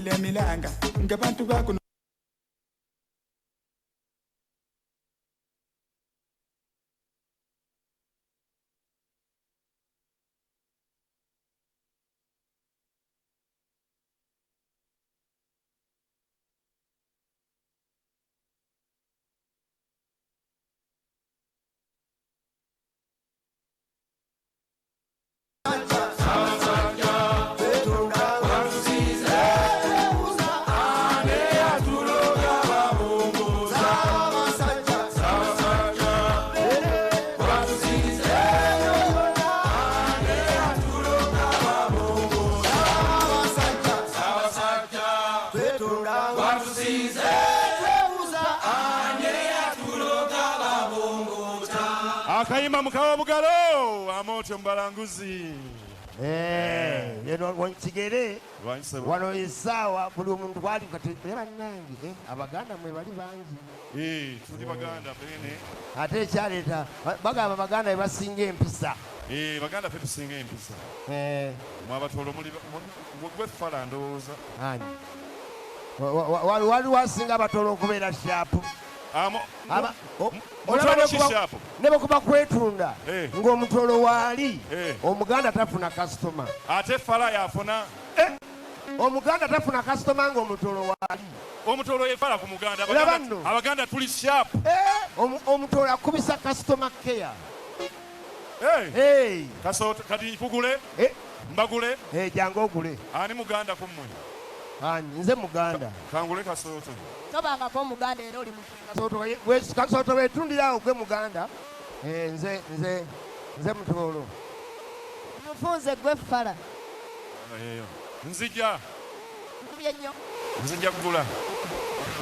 bile milanga ngabantu bako Akaima mkawa bugalo amoto mbalanguzi yeno wanchigere wano isawa buli omuntu kwali kati era nangi abaganda mwe bali bangi tuli baganda pene ate kyaleta bagamba baganda basinga empisa baganda fe tusinga empisa mwabatolo muli gwe fala ndowooza ani wali wasinga abatolo okubeera shapu nebo kuba kwetunda ng'omutolo waali omuganda tafuna kasitoma ate fala yafuna omuganda tafuna kasitoma ng'omutolo waali omutolo yefala ku muganda abaganda tuli shapu omutolo akubisa kasitoma keya kasoto kati kugule mbagule jange ogule ani muganda kummwe nze muganda kangule kasoto tobangako muganda era oli kasoto wetundirawo gwe muganda nze mutolo mufunze gwe fala nzija nnyo nzija kugula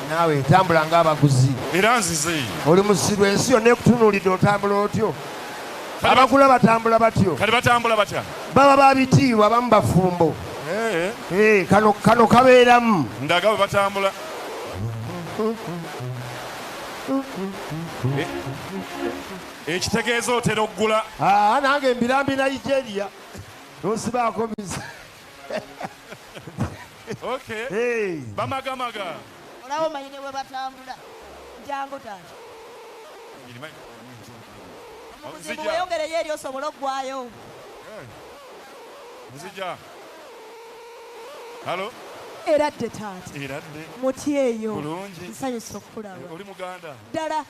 naawe tambula ng'abaguzi era nzize oli musiru ensi yonna ekutunuulidde otambula otyo abagula batambula batyo kati batambula batya baba babitiibwa abamu bafumbo kano kabeeramu ndaga bwe batambula ekitegeeza otera okugula nange embirambi Nigeria nosibaako biza bamagamaga olaba omanyire bwe batambula jangu taata omuzibu weyongereyo eri osobola oggwayo nzija halo eradde taata eradde muti eyo bulungi nsanyusa okulaba oli muganda ddala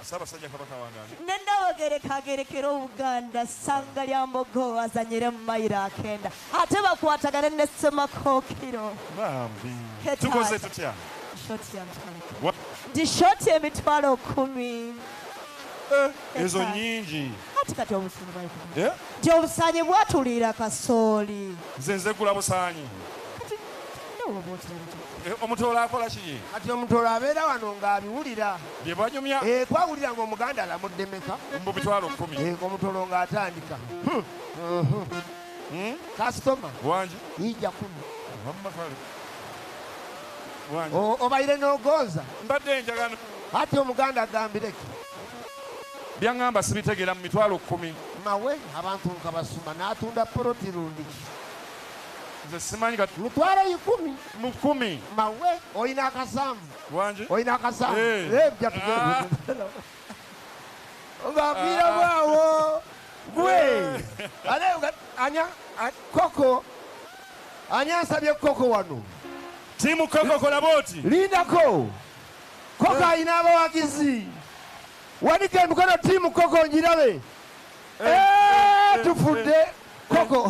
Ssaabasajja Kabaka wange nendawogerekagerekera Obuganda ssanga lya Mbogo azanyire mu mayiro akenda ate bakwatagane ne Ssemakookiro tukoze tutya ndi shoti emitwalo 10 ezo nyingi kati obusanyi nti obusanyi bwatulira kasooli nze gula busanyi omutolo akola ki kati omutolo abeera wano ng'abiwulira bye banyumya twawulira ng'omuganda alamudde meka mu bitwalo 10 omutolo ng'atandika kasitoma wangi ija 10 obaire n'ogonza mbadde njagano ate omuganda agambireki byaŋŋamba sibitegeera mu mitwalo 10 mawe abantu nka basuma n'atunda porotirundi nze simanyi kati mitwalo 10 mu 10 mawe oyina akasanvu wangi oyina akasanvu ebya ng'aviira bwawo gwe anya koko ani asabye koko wano tiimu koko kola booti lindako koko ayina abawagizi wanika emikono tiimu koko ngirabe tufudde koko